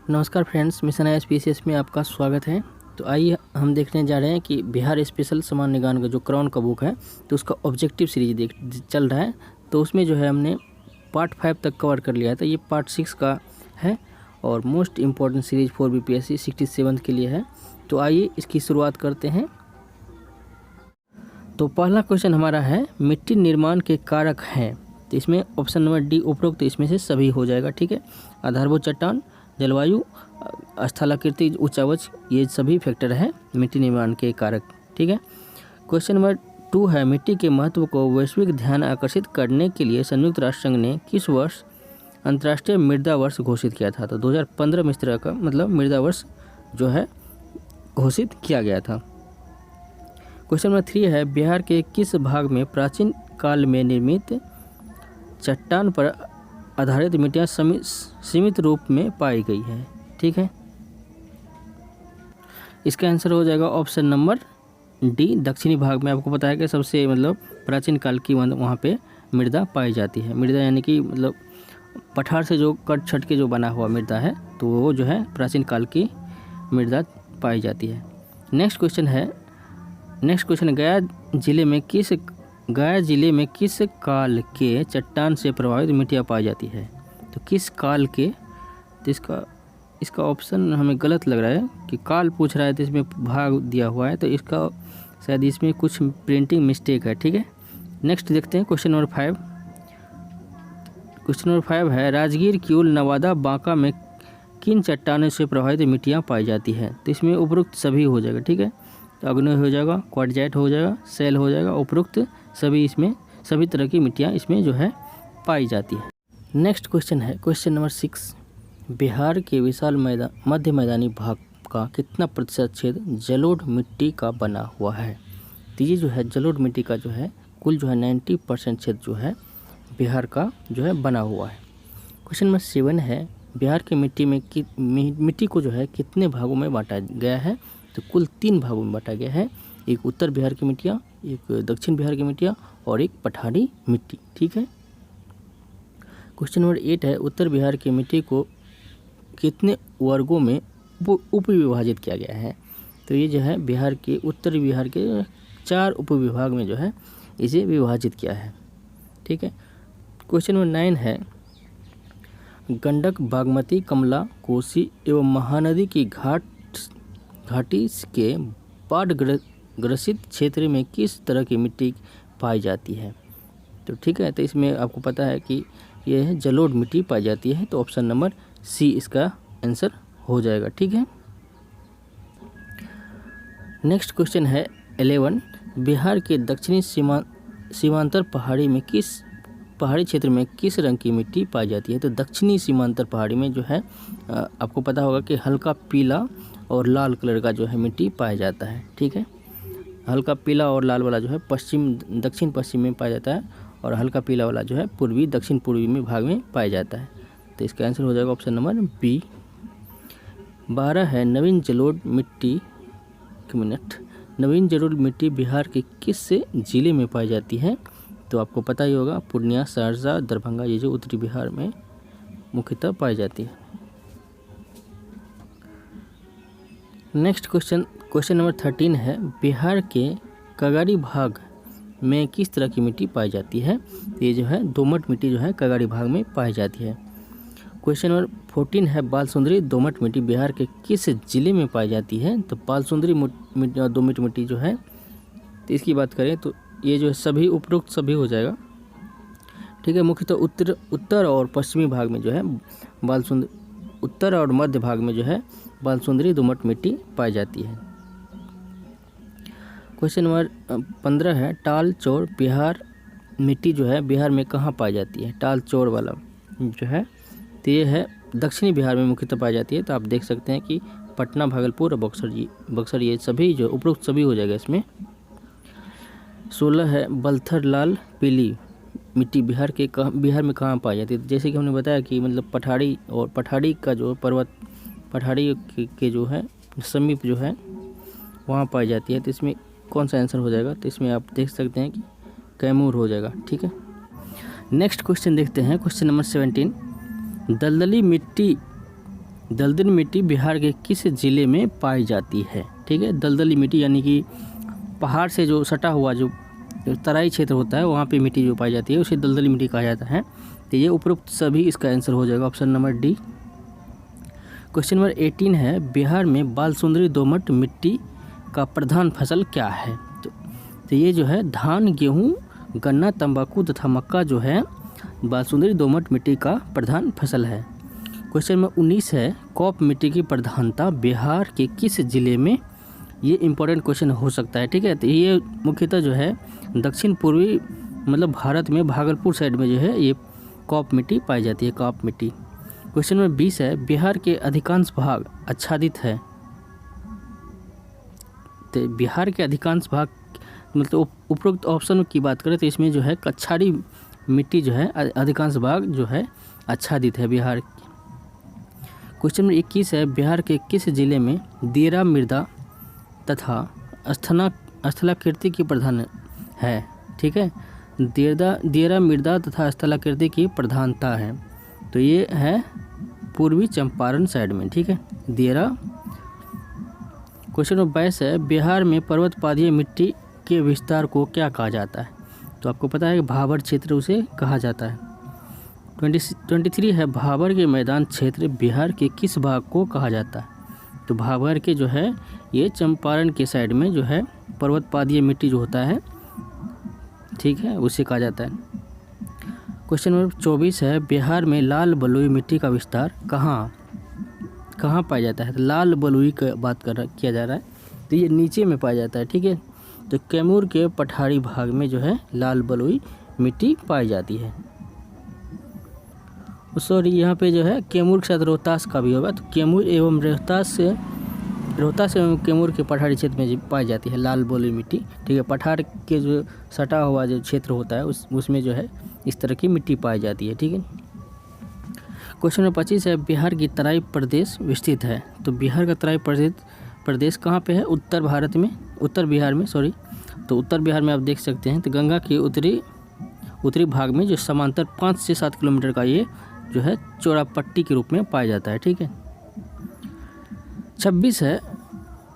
नमस्कार friends, mission ISPCS में आपका स्वागत है। तो आइए हम देखने जा रहे हैं कि बिहार स्पेशल सामान्य निगान का जो क्राउन का बुक है तो उसका ऑब्जेक्टिव सीरीज चल रहा है। तो उसमें जो है हमने पार्ट 5 तक कवर कर लिया है। तो ये पार्ट 6 का है और most important series for BPSC 67 के लिए है। तो आइए इसकी शुरुआत करते हैं। तो पहला क्वेश्चन हमारा है, मिट्टी निर्माण के कारक हैं। तो इसमें ऑप्शन नंबर डी उपरोक्त तो इसमें से सभी हो जाएगा। ठीक है, आधारभूत चट्टान, जलवायु, स्थलाकृति, उच्चावच, ये सभी फैक्टर है मिट्टी निर्माण के कारक। ठीक है। क्वेश्चन नंबर 2 है, मिट्टी के महत्व को वैश्विक ध्यान आकर्षित करने के लिए संयुक्त राष्ट्र संघ ने किस वर्ष अंतर्राष्ट्रीय मृदा वर्ष घोषित किया था? तो 2015 में इस तरह का मृदा वर्ष जो है घोषित किया गया था। क्वेश्चन नंबर 3 है, बिहार के किस भाग में प्राचीन काल में निर्मित चट्टान पर आधारित मिट्टियाँ सीमित रूप में पाई गई है? ठीक है, इसका आंसर हो जाएगा ऑप्शन नंबर डी, दक्षिणी भाग में। आपको पता है कि सबसे प्राचीन काल की वहाँ पे मृदा पाई जाती है। मृदा यानी कि पठार से जो कट छट के जो बना हुआ मृदा है, तो वो जो है प्राचीन काल की मृदा पाई जाती है। नेक्स्ट क्वेश्चन है, गया जिले में किस काल के चट्टान से प्रभावित मिट्टियाँ पाई जाती है? तो किस काल के, तो इसका ऑप्शन हमें गलत लग रहा है कि काल पूछ रहा है तो इसमें भाग दिया हुआ है, तो इसका शायद इसमें कुछ प्रिंटिंग मिस्टेक है। ठीक है, नेक्स्ट देखते हैं क्वेश्चन नंबर 5। क्वेश्चन नंबर 5 है, राजगीर, किऊल, नवादा, बांका में किन चट्टानों से प्रभावित मिट्टियाँ पाई जाती है? तो इसमें उपरोक्त सभी हो जाएगा। ठीक है, तो अग्नि हो जाएगा, क्वार्टजाइट हो जाएगा, सेल हो जाएगा, उपरोक्त सभी, इसमें सभी तरह की मिट्टियाँ इसमें जो है पाई जाती है। नेक्स्ट क्वेश्चन है, क्वेश्चन नंबर 6, बिहार के विशाल मध्य मैदानी भाग का कितना प्रतिशत क्षेत्र जलोढ़ मिट्टी का बना हुआ है? तो ये जो है जलोढ़ मिट्टी का जो है कुल जो है 90% क्षेत्र जो है बिहार का जो है बना हुआ है। क्वेश्चन नंबर 7 है, बिहार की मिट्टी को जो है कितने भागों में बांटा गया है? तो कुल 3 भागों में बांटा गया है। एक उत्तर बिहार की मिट्टियाँ, एक दक्षिण बिहार की मिट्टियाँ और एक पठारी मिट्टी। ठीक है। क्वेश्चन नंबर 8 है, उत्तर बिहार की मिट्टी को कितने वर्गों में उपविभाजित किया गया है? तो ये जो है बिहार के उत्तर बिहार के 4 उपविभाग में जो है इसे विभाजित किया है। ठीक है। क्वेश्चन नंबर 9 है, गंडक, बागमती, कमला, कोसी एवं महानदी की घाटी के बाढ़ ग्रसित क्षेत्र में किस तरह की मिट्टी पाई जाती है? तो ठीक है, तो इसमें आपको पता है कि यह है जलोढ़ मिट्टी पाई जाती है। तो ऑप्शन नंबर सी इसका आंसर हो जाएगा। ठीक है। नेक्स्ट क्वेश्चन है 11, बिहार के दक्षिणी सीमांतर पहाड़ी क्षेत्र में किस रंग की मिट्टी पाई जाती है? तो दक्षिणी सीमांतर पहाड़ी में जो है आपको पता होगा कि हल्का पीला और लाल कलर का जो है मिट्टी पाया जाता है। ठीक है, हल्का पीला और लाल वाला जो है दक्षिण पश्चिम में पाया जाता है और हल्का पीला वाला जो है पूर्वी दक्षिण पूर्वी में भाग में पाया जाता है। तो इसका आंसर हो जाएगा ऑप्शन नंबर बी। 12 है, नवीन जलोढ़ मिट्टी बिहार के किस जिले में पाई जाती है? तो आपको पता ही होगा, पूर्णिया, सहरसा, दरभंगा, ये जो उत्तरी बिहार में मुख्यतः पाई जाती है। नेक्स्ट क्वेश्चन नंबर 13 है, बिहार के कगाड़ी भाग में किस तरह की मिट्टी पाई जाती है? ये जो है दोमट मिट्टी जो है कगाड़ी भाग में पाई जाती है। क्वेश्चन नंबर 14 है, बालसुंदरी दोमट मिट्टी बिहार के किस जिले में पाई जाती है? तो बालसुंदरी दोमट मिट्टी जो है, तो इसकी बात करें तो ये जो है सभी उपरोक्त सभी हो जाएगा। ठीक है, मुख्यतः उत्तर और पश्चिमी भाग में जो है उत्तर और मध्य भाग में जो है बालसुंदरी दोमट मिट्टी पाई जाती है। क्वेश्चन नंबर 15 है, टाल चौर मिट्टी जो है बिहार में कहाँ पाई जाती है? टाल चौर वाला जो है तो ये है दक्षिणी बिहार में मुख्यतः पाई जाती है। तो आप देख सकते हैं कि पटना, भागलपुर और बक्सर ये सभी जो उपरोक्त सभी हो जाएगा इसमें। 16 है, बलथर लाल पीली मिट्टी बिहार में कहाँ पाई जाती है? जैसे कि हमने बताया कि पठाड़ी का जो पर्वत, पठाड़ी के जो है समीप जो है वहाँ पाई जाती है। तो इसमें कौन सा आंसर हो जाएगा? तो इसमें आप देख सकते हैं कि कैमूर हो जाएगा। ठीक है। नेक्स्ट क्वेश्चन देखते हैं, क्वेश्चन नंबर 17, दलदली दलदली मिट्टी बिहार के किस ज़िले में पाई जाती है? ठीक है, दलदली मिट्टी यानी कि पहाड़ से जो सटा हुआ जो तराई क्षेत्र होता है वहाँ पे मिट्टी जो पाई जाती है उसे दलदली मिट्टी कहा जाता है। तो ये उपरोक्त सभी इसका आंसर हो जाएगा option number D. Question number 18 है, बिहार में बालसुंदरी दोमट मिट्टी का प्रधान फसल क्या है? तो ये जो है धान, गेहूँ, गन्ना, तंबाकू तथा मक्का जो है बालसुंदरी दोमट मिट्टी का प्रधान फसल है। क्वेश्चन नंबर 19 है, कॉप मिट्टी की प्रधानता बिहार के किस जिले में? ये इंपॉर्टेंट क्वेश्चन हो सकता है। ठीक है, तो ये मुख्यतः जो है दक्षिण पूर्वी मतलब भारत में भागलपुर साइड में जो है ये कॉप मिट्टी पाई जाती है, कॉप मिट्टी। क्वेश्चन नंबर 20 है, बिहार के अधिकांश भाग आच्छादित है। तो बिहार के अधिकांश भाग मतलब उपरोक्त ऑप्शन की बात करें तो इसमें जो है कछाड़ी मिट्टी जो है अधिकांश भाग जो है आच्छादित है बिहार। क्वेश्चन नंबर 21 है, बिहार के किस जिले में देरा मृदा तथा स्थलाकृति की प्रधान है? ठीक है, देरा मृदा तथा स्थलाकृति की प्रधानता है। तो ये है पूर्वी चंपारण साइड में। ठीक है, देरा। क्वेश्चन नंबर 22 है, बिहार में पर्वत पादीय मिट्टी के विस्तार को क्या कहा जाता है? तो आपको पता है कि भाबर क्षेत्र उसे कहा जाता है। 23 है, भाबर के मैदान क्षेत्र बिहार के किस भाग को कहा जाता है? तो भाबर के जो है ये चंपारण के साइड में जो है पर्वत पादीय मिट्टी जो होता है, ठीक है, उसे कहा जाता है। क्वेश्चन नंबर 24 है, बिहार में लाल बलुई मिट्टी का विस्तार कहाँ पाया जाता है? तो लाल बलुई का बात किया जा रहा है, तो ये नीचे में पाया जाता है। ठीक है, तो कैमूर के पठारी भाग में जो है लाल बलुई मिट्टी पाई जाती है। सॉरी, यहाँ पे जो है कैमूर के साथ रोहतास का भी होगा, तो कैमूर एवं रोहतास एवं कैमूर के पठारी क्षेत्र में पाई जाती है लाल बलुई मिट्टी। ठीक है, पठार के जो सटा हुआ जो क्षेत्र होता है उसमें जो है इस तरह की मिट्टी पाई जाती है। ठीक है। क्वेश्चन नंबर 25 है, बिहार की तराई प्रदेश विस्तृत है। तो बिहार का तराई प्रदेश कहाँ पे है? उत्तर बिहार में सॉरी। तो उत्तर बिहार में आप देख सकते हैं, तो गंगा के उत्तरी भाग में जो समांतर 5 से 7 किलोमीटर का ये जो है चौड़ा पट्टी के रूप में पाया जाता है। ठीक है। 26 है,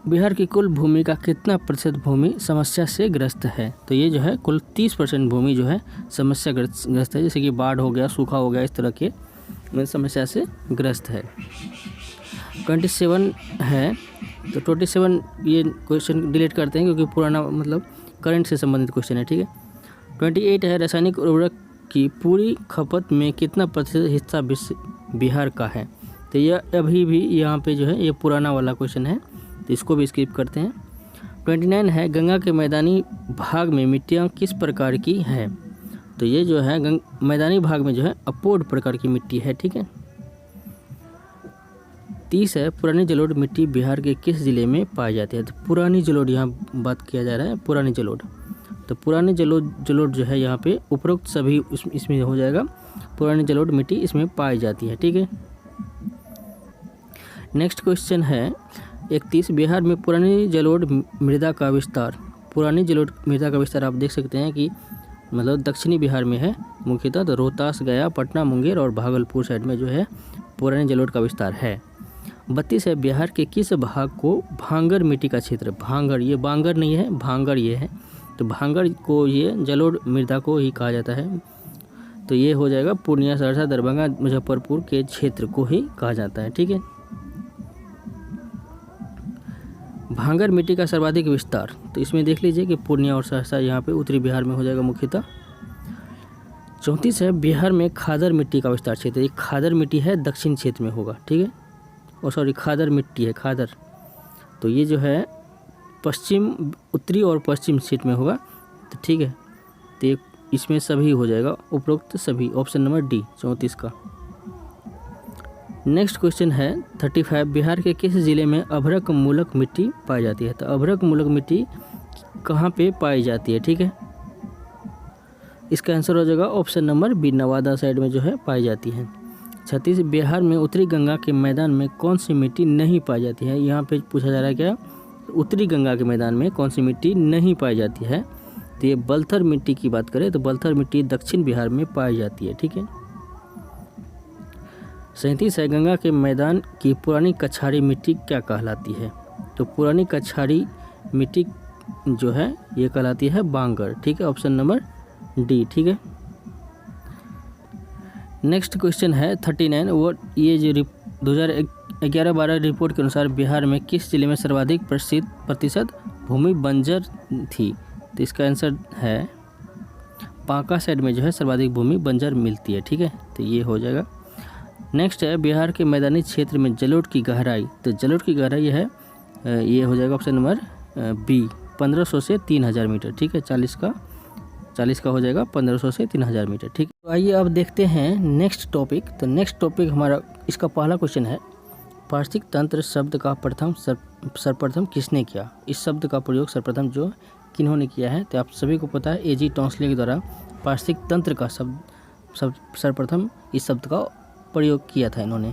बिहार की कुल भूमि का कितना प्रतिशत भूमि समस्या से ग्रस्त है? तो ये जो है कुल 30% भूमि जो है समस्या ग्रस्त है, जैसे कि बाढ़ हो गया, सूखा हो गया, इस तरह के समस्या से ग्रस्त है। 27 है, तो 27 ये क्वेश्चन डिलीट करते हैं क्योंकि पुराना मतलब करंट से संबंधित क्वेश्चन है। ठीक है। 28 है, रासायनिक उर्वरक की पूरी खपत में कितना प्रतिशत हिस्सा बिहार का है? तो यह अभी भी यहाँ पे जो है ये पुराना वाला क्वेश्चन है, तो इसको भी स्किप करते हैं। 29 है, गंगा के मैदानी भाग में मिट्टियाँ किस प्रकार की है? तो ये जो है मैदानी भाग में जो है अपोड प्रकार की मिट्टी है। ठीक है। 30 है, पुरानी जलोढ़ मिट्टी बिहार के किस जिले में पाई जाती है? तो पुरानी जलोढ़ यहाँ बात किया जा रहा है, पुरानी जलोढ़। तो पुरानी जलोढ़ जो है यहाँ पे उपरोक्त सभी इसमें हो जाएगा, पुरानी जलोढ़ मिट्टी इसमें पाई जाती है। ठीक है। नेक्स्ट क्वेश्चन है 31, बिहार में पुरानी जलोढ़ मृदा का विस्तार। पुरानी जलोढ़ मृदा का विस्तार आप देख सकते हैं कि मतलब दक्षिणी बिहार में है मुख्यतः, तो रोहतास, गया, पटना, मुंगेर और भागलपुर साइड में जो है पुरानी जलोढ़ का विस्तार है। 32 है, बिहार के किस भाग को भांगर मिट्टी का क्षेत्र? भांगर, ये बांगर नहीं है, भांगर ये है। तो भांगर को ये जलोढ़ मृदा को ही कहा जाता है। तो ये हो जाएगा पूर्णिया, सहरसा, दरभंगा, मुजफ्फरपुर के क्षेत्र को ही कहा जाता है। ठीक है। भांगर मिट्टी का सर्वाधिक विस्तार, तो इसमें देख लीजिए कि पूर्णिया और सहरसा यहाँ पे उत्तरी बिहार में हो जाएगा मुख्यतः। 34 है, बिहार में खादर मिट्टी का विस्तार क्षेत्र। ये खादर मिट्टी है दक्षिण क्षेत्र में होगा। ठीक है, और सॉरी खादर मिट्टी है, खादर। तो ये जो है पश्चिम, उत्तरी और पश्चिम क्षेत्र में होगा। तो ठीक है, तो इसमें सभी हो जाएगा उपरोक्त सभी, ऑप्शन नंबर डी 34 का। नेक्स्ट क्वेश्चन है 35, बिहार के किस जिले में अभ्रक मूलक मिट्टी पाई जाती है? तो अभ्रक मूलक मिट्टी कहाँ पे पाई जाती है? ठीक है, इसका आंसर हो जाएगा option number B, Nawada side में जो है पाई जाती है। 36, बिहार में उत्तरी गंगा के मैदान में कौन सी मिट्टी नहीं पाई जाती है? यहाँ पे पूछा जा रहा है क्या, उत्तरी गंगा के मैदान में कौन सी मिट्टी नहीं पाई जाती है? तो ये बलथर मिट्टी की बात करें तो बलथर मिट्टी दक्षिण बिहार में पाई जाती है। ठीक है। 37 है, गंगा के मैदान की पुरानी कछारी मिट्टी क्या कहलाती है? तो पुरानी कछारी मिट्टी जो है ये कहलाती है बांगर। ठीक है, ऑप्शन नंबर डी। ठीक है, नेक्स्ट क्वेश्चन है 39। वो ये जो 2011-12 रिपोर्ट के अनुसार बिहार में किस जिले में सर्वाधिक प्रतिशत भूमि बंजर थी? तो इसका आंसर है बांका साइड में जो है सर्वाधिक भूमि बंजर मिलती है। ठीक है, तो ये हो जाएगा। नेक्स्ट है बिहार के मैदानी क्षेत्र में जलोढ़ की गहराई। तो जलोढ़ की गहराई है ये हो जाएगा ऑप्शन नंबर बी, 1500 से 3000 मीटर। ठीक है, 40 का हो जाएगा 1500 से 3000 मीटर। ठीक, तो आइए अब देखते हैं नेक्स्ट टॉपिक। तो नेक्स्ट टॉपिक हमारा इसका पहला क्वेश्चन है, पार्श्विक तंत्र शब्द का सर्वप्रथम किसने किया? इस शब्द का प्रयोग सर्वप्रथम जो किन्होंने किया है? तो आप सभी को पता है एजी टॉन्सले के द्वारा पार्श्विक तंत्र का सर्वप्रथम इस शब्द का प्रयोग किया था इन्होंने।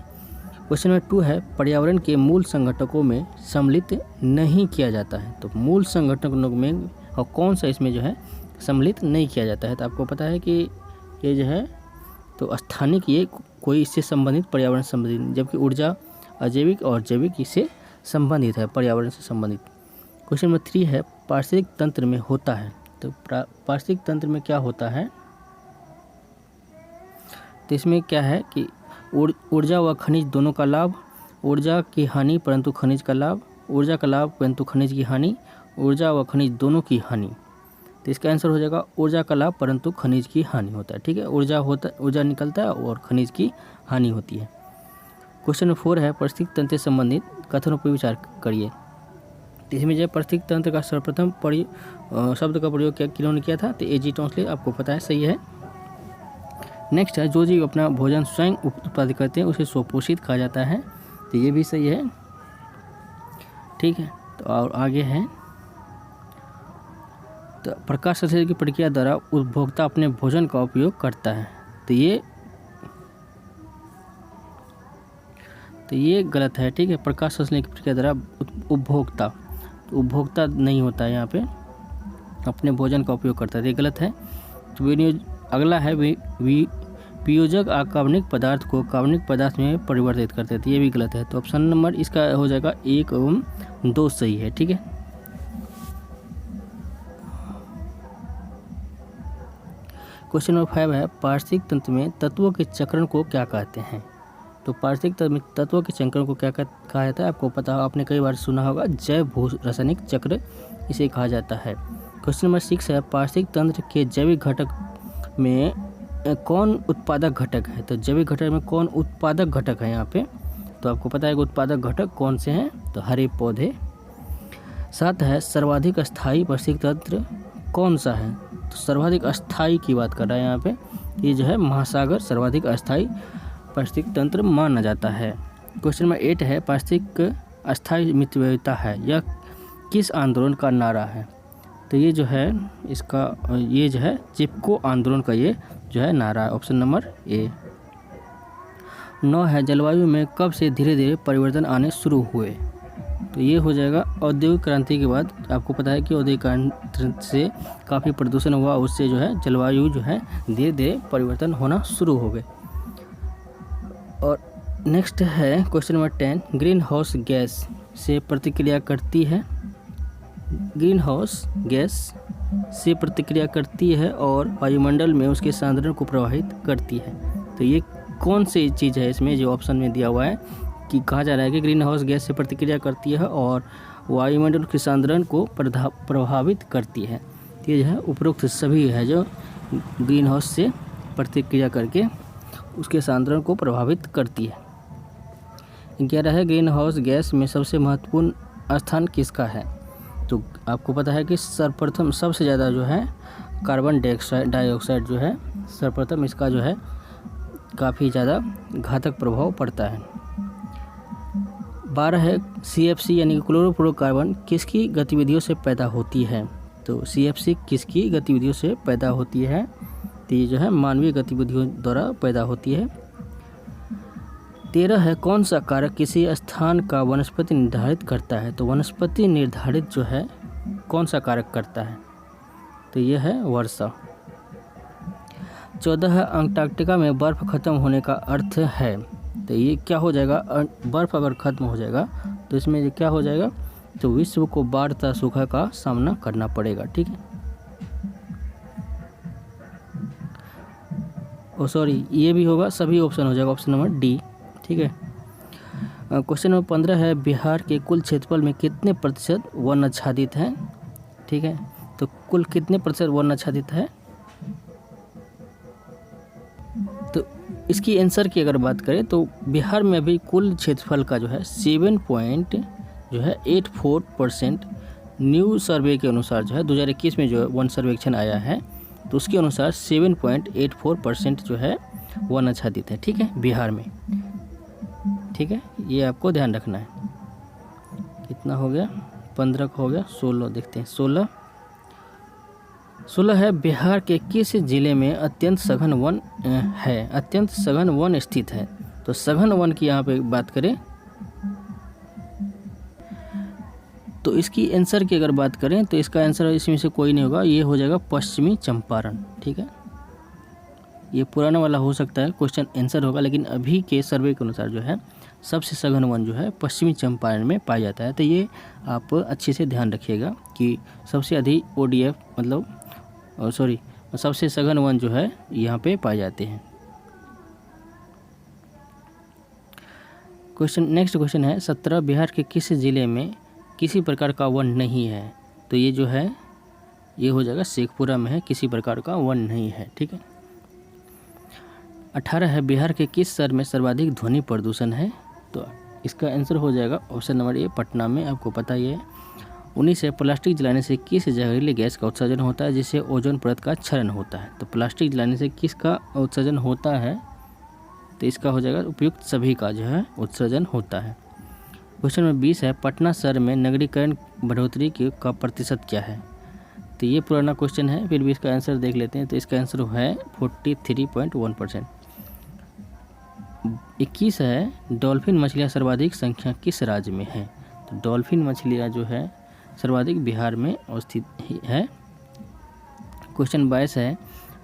क्वेश्चन नंबर 2 है, पर्यावरण के मूल संगठकों में सम्मिलित नहीं किया जाता है। तो मूल संगठनों में और कौन सा इसमें जो है सम्मिलित नहीं किया जाता है? तो आपको पता है कि ये जो है तो स्थानिक ये कोई इससे संबंधित पर्यावरण संबंधित, जबकि ऊर्जा अजैविक और जैविक इससे संबंधित है, पर्यावरण से संबंधित। क्वेश्चन नंबर 3 है, पार्श्विक तंत्र में होता है। तो पार्श्विक तंत्र में क्या होता है? तो इसमें क्या है कि ऊर्जा व खनिज दोनों का लाभ, ऊर्जा की हानि परंतु खनिज का लाभ, ऊर्जा का लाभ परंतु खनिज की हानि, ऊर्जा व खनिज दोनों की हानि। तो इसका आंसर हो जाएगा ऊर्जा का लाभ परंतु खनिज की हानि होता है। ठीक है, ऊर्जा निकलता है और खनिज की हानि होती है। क्वेश्चन नंबर 4 है, पार्श्विक तंत्र से संबंधित कथनों पर विचार करिए। तो इसमें जो पार्श्विक तंत्र का सर्वप्रथम शब्द का प्रयोग किन्होंने किया था? तो एजी टॉन्सले, आपको पता है, सही है। नेक्स्ट है, जो जीव अपना भोजन स्वयं उत्पादित करते हैं उसे स्वपोषित कहा जाता है। तो ये भी सही है। ठीक है, तो और आगे है, तो प्रकाश संश्लेषण की प्रक्रिया द्वारा उपभोक्ता अपने भोजन का उपयोग करता है। तो ये गलत है। ठीक है, प्रकाश संश्लेषण की प्रक्रिया द्वारा उपभोक्ता नहीं होता है, यहाँ पे अपने भोजन का उपयोग करता है, ये गलत है। तो अगला है वियोजक अकार्बनिक पदार्थ को कार्बनिक पदार्थ में परिवर्तित करते थे, ये भी गलत है। तो ऑप्शन नंबर इसका हो जाएगा 1 एवं 2 सही है। ठीक है, क्वेश्चन नंबर 5 है, पार्श्विक तंत्र में तत्वों के चक्रण को क्या कहते हैं? तो पार्श्विक तंत्र में तत्वों के चक्रण को क्या कहा जाता है? आपको पता, आपने कई बार सुना होगा, जैव भू रासायनिक चक्र इसे कहा जाता है। क्वेश्चन नंबर 6 है, पार्श्विक तंत्र के जैविक घटक में कौन उत्पादक घटक है? तो जैविक घटक में कौन उत्पादक घटक है यहाँ पे? तो आपको पता है कि उत्पादक घटक कौन से हैं? तो हरे पौधे। 7 है, सर्वाधिक अस्थायी पार्श्विक तंत्र कौन सा है? तो सर्वाधिक अस्थायी की बात कर रहा है यहाँ पे, ये जो है महासागर सर्वाधिक अस्थायी पार्श्विक तंत्र माना जाता है। क्वेश्चन नंबर 8 है, पार्श्विक अस्थायी मितव्ययिता है, यह किस आंदोलन का नारा है? तो ये जो है ये जो है चिपको आंदोलन का ये जो है नारा है, ऑप्शन नंबर ए। 9 है, जलवायु में कब से धीरे धीरे परिवर्तन आने शुरू हुए? तो ये हो जाएगा औद्योगिक क्रांति के बाद। आपको पता है कि औद्योगिक क्रांति से काफ़ी प्रदूषण हुआ, उससे जो है जलवायु जो है धीरे धीरे परिवर्तन होना शुरू हो गए। और नेक्स्ट है question number 10, green house gas से प्रतिक्रिया करती है, ग्रीन हाउस गैस से प्रतिक्रिया करती है और वायुमंडल में उसके सांद्रण को प्रभावित करती है। तो ये कौन सी चीज़ है इसमें जो ऑप्शन में दिया हुआ है कि कहा जा रहा है कि ग्रीन हाउस गैस से प्रतिक्रिया करती है और वायुमंडल के सांद्रण को प्रभावित करती है? तो ये जो है उपरोक्त सभी है जो ग्रीन हाउस से प्रतिक्रिया करके उसके सांद्रण को प्रभावित करती है। 11 है, ग्रीन हाउस गैस में सबसे महत्वपूर्ण स्थान किसका है? तो आपको पता है कि सर्वप्रथम सबसे ज़्यादा जो है कार्बन डाइऑक्साइड जो है सर्वप्रथम इसका जो है काफ़ी ज़्यादा घातक प्रभाव पड़ता है। 12 है, CFC यानी कि क्लोरोफ्लोरोकार्बन किसकी गतिविधियों से पैदा होती है? तो CFC किसकी गतिविधियों से पैदा होती है? तो ये जो है मानवीय गतिविधियों द्वारा पैदा होती है। 13 है, कौन सा कारक किसी स्थान का वनस्पति निर्धारित करता है? तो वनस्पति निर्धारित जो है कौन सा कारक करता है? तो यह है वर्षा। 14 है, अंटार्कटिका में बर्फ खत्म होने का अर्थ है? तो ये क्या हो जाएगा, बर्फ़ अगर ख़त्म हो जाएगा तो इसमें ये क्या हो जाएगा, तो विश्व को बाढ़ तथा सूखा का सामना करना पड़ेगा। ठीक है, ओ सॉरी, ये भी होगा, सभी ऑप्शन हो जाएगा, ऑप्शन नंबर डी। ठीक है, क्वेश्चन नंबर 15 है, बिहार के कुल क्षेत्रफल में कितने प्रतिशत वन आच्छादित है। ठीक है, तो कुल कितने प्रतिशत वन आच्छादित है, तो इसकी आंसर की अगर बात करें तो बिहार में अभी कुल क्षेत्रफल का जो है 7.84% न्यू सर्वे के अनुसार जो है 2021 में जो वन सर्वेक्षण आया है तो उसके अनुसार 7.84% जो है वन आच्छादित है। ठीक है, बिहार में। ठीक है, ये आपको ध्यान रखना है। कितना हो गया, 15 का हो गया, 16 देखते हैं। 16 है, बिहार के किस जिले में अत्यंत सघन वन है, अत्यंत सघन वन स्थित है। तो सघन वन की यहाँ पे बात करें तो इसकी आंसर की अगर बात करें तो इसका आंसर इसमें से कोई नहीं होगा, ये हो जाएगा पश्चिमी चंपारण। ठीक है, ये पुराना वाला हो सकता है क्वेश्चन आंसर होगा, लेकिन अभी के सर्वे के अनुसार जो है सबसे सघन वन जो है पश्चिमी चंपारण में पाया जाता है। तो ये आप अच्छे से ध्यान रखिएगा कि सबसे अधिक ODF मतलब सबसे सघन वन जो है यहाँ पे पाए जाते हैं। नेक्स्ट क्वेश्चन है 17, बिहार के किस जिले में किसी प्रकार का वन नहीं है। तो ये जो है ये हो जाएगा शेखपुरा में है, किसी प्रकार का वन नहीं है। ठीक है, 18 है, बिहार के किस शहर में सर्वाधिक ध्वनि प्रदूषण है। तो इसका आंसर हो जाएगा ऑप्शन नंबर ए, पटना में। आपको पता ही है। 19 है, प्लास्टिक जलाने से किस जहरीले गैस का उत्सर्जन होता है जिससे ओजोन परत का क्षरण होता है। तो प्लास्टिक जलाने से किसका उत्सर्जन होता है, तो इसका हो जाएगा उपयुक्त सभी का जो है उत्सर्जन होता है। क्वेश्चन नंबर 20 है, पटना शहर में नगरीकरण बढ़ोतरी का प्रतिशत क्या है। तो ये पुराना क्वेश्चन है, फिर भी इसका आंसर देख लेते हैं। तो इसका आंसर है 43.1%। 21 है, डॉल्फिन मछलियाँ सर्वाधिक संख्या किस राज्य में है। तो डॉल्फिन मछलियाँ जो है सर्वाधिक बिहार में अवस्थित है। क्वेश्चन 22 है,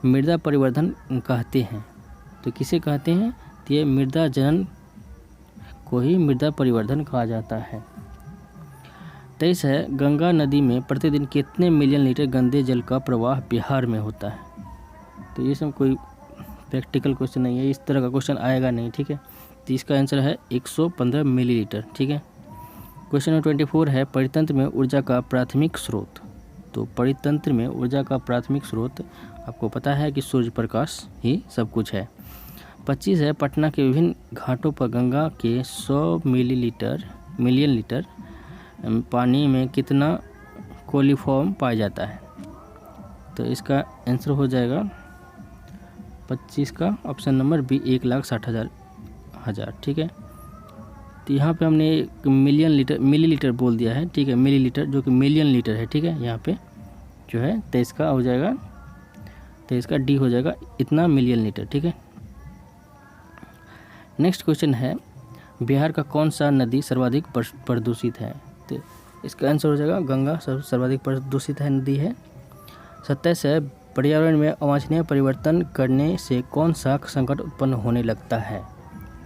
मृदा परिवर्धन कहते हैं। तो किसे कहते हैं, तो ये मृदा जनन को ही मृदा परिवर्धन कहा जाता है। 23 है, गंगा नदी में प्रतिदिन कितने मिलियन लीटर गंदे जल का प्रवाह बिहार में होता है। तो ये सब कोई प्रैक्टिकल क्वेश्चन नहीं है, इस तरह का क्वेश्चन आएगा नहीं। ठीक है, तो इसका आंसर है 115 मिलीलीटर। ठीक है, क्वेश्चन नंबर 24 है, परितंत्र में ऊर्जा का प्राथमिक स्रोत। तो परितंत्र में ऊर्जा का प्राथमिक स्रोत आपको पता है कि सूर्य प्रकाश ही सब कुछ है। 25 है, पटना के विभिन्न घाटों पर गंगा के 100 मिलियन लीटर पानी में कितना कोलिफॉर्म पाया जाता है। तो इसका आंसर हो जाएगा 25 का ऑप्शन नंबर बी, 1,60,000। ठीक है, तो यहाँ पे हमने मिलीलीटर बोल दिया है। ठीक है, मिलीलीटर जो कि मिलियन लीटर है। ठीक है, यहाँ पे जो है 23 का हो जाएगा, 23 का डी हो जाएगा, इतना मिलियन लीटर। ठीक है, नेक्स्ट क्वेश्चन है, बिहार का कौन सा नदी सर्वाधिक प्रदूषित है। तो इसका आंसर हो जाएगा गंगा सर्वाधिक प्रदूषित है नदी है। 27 है, पर्यावरण में अवांछनीय परिवर्तन करने से कौन सा संकट उत्पन्न होने लगता है।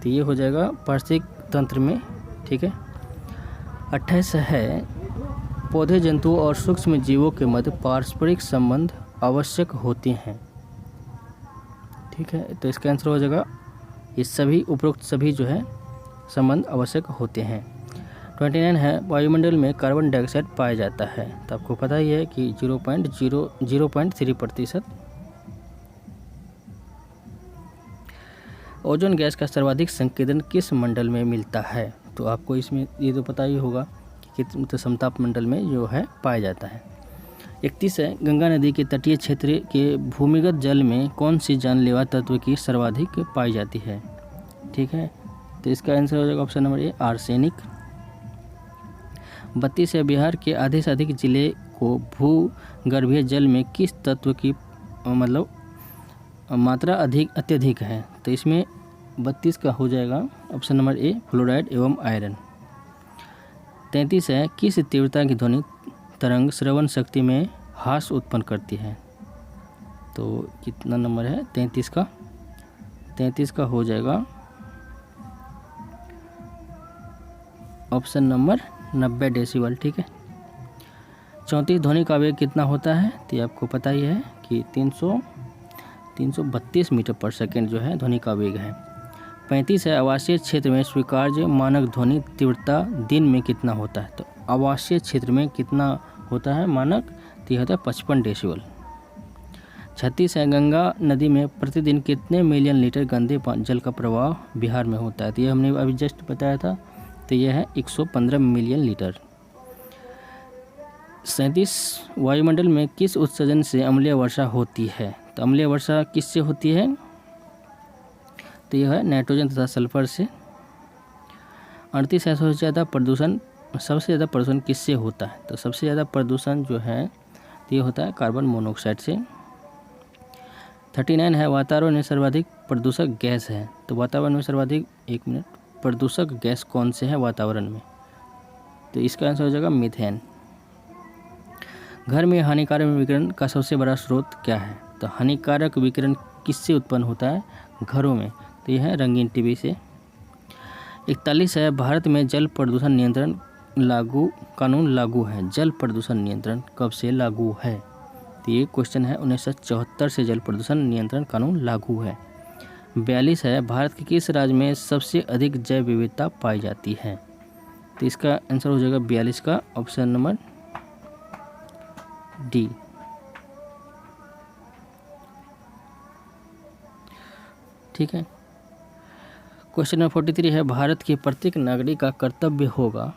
तो ये हो जाएगा पारिस्थितिक तंत्र में। ठीक है, 28 है, पौधे जंतुओं और सूक्ष्म जीवों के मध्य पारस्परिक संबंध आवश्यक होते हैं। ठीक है, तो इसका आंसर हो जाएगा ये सभी उपरोक्त सभी जो है संबंध आवश्यक होते हैं। 29 है, वायुमंडल में कार्बन डाइऑक्साइड पाया जाता है। तो आपको पता ही है कि 0.3%। ओजोन गैस का सर्वाधिक संकेंद्रण किस मंडल में मिलता है। तो आपको इसमें ये तो पता ही होगा कि किस समताप मंडल में जो है पाया जाता है। 31 है, गंगा नदी के तटीय क्षेत्र के भूमिगत जल में कौन सी जानलेवा तत्व की सर्वाधिक पाई जाती है। ठीक है, तो इसका आंसर हो जाएगा ऑप्शन नंबर ए, आर्सेनिक। 32 है, बिहार के आधे से अधिक जिले को भूगर्भीय जल में किस तत्व की मतलब मात्रा अत्यधिक है। तो इसमें 32 का हो जाएगा ऑप्शन नंबर ए, फ्लोराइड एवं आयरन। 33 है, किस तीव्रता की ध्वनि तरंग श्रवण शक्ति में ह्रास उत्पन्न करती है। तो कितना नंबर है 33 का हो जाएगा ऑप्शन नंबर 90 डेसिबल, ठीक है। 34 ध्वनि का वेग कितना होता है, तो ये आपको पता ही है कि 332 मीटर पर सेकेंड जो है ध्वनि का वेग है। 35 है आवासीय क्षेत्र में स्वीकार्य मानक ध्वनि तीव्रता दिन में कितना होता है, तो आवासीय क्षेत्र में कितना होता है मानक, तो यह होता है 55 डेसिबल। 36 है गंगा नदी में प्रतिदिन कितने मिलियन लीटर गंदे जल का प्रवाह बिहार में होता है, तो ये हमने अभी जस्ट बताया था, तो यह है 115 मिलियन लीटर। 37 वायुमंडल में किस उत्सर्जन से अम्लीय वर्षा होती है, तो अम्लीय वर्षा किससे होती है, तो यह है नाइट्रोजन तथा सल्फर से। 38 है सबसे ज़्यादा प्रदूषण किससे होता है, तो सबसे ज़्यादा प्रदूषण जो है तो ये होता है कार्बन मोनोऑक्साइड से। 39 है वातावरण में सर्वाधिक प्रदूषक गैस है, तो वातावरण में सर्वाधिक प्रदूषक गैस कौन से है वातावरण में, तो इसका आंसर हो जाएगा मीथेन। घर में हानिकारक विकिरण का सबसे बड़ा स्रोत क्या है, तो हानिकारक विकिरण किससे उत्पन्न होता है घरों में, तो यह है रंगीन टीवी से। 41 है भारत में जल प्रदूषण नियंत्रण कानून लागू है, जल प्रदूषण नियंत्रण कब से लागू है, तो ये क्वेश्चन है 1974 से जल प्रदूषण नियंत्रण कानून लागू है। 42 है भारत के किस राज्य में सबसे अधिक जैव विविधता पाई जाती है, तो इसका आंसर हो जाएगा 42 का ऑप्शन नंबर डी। ठीक है। क्वेश्चन नंबर 43 है भारत के प्रत्येक नागरिक का कर्तव्य होगा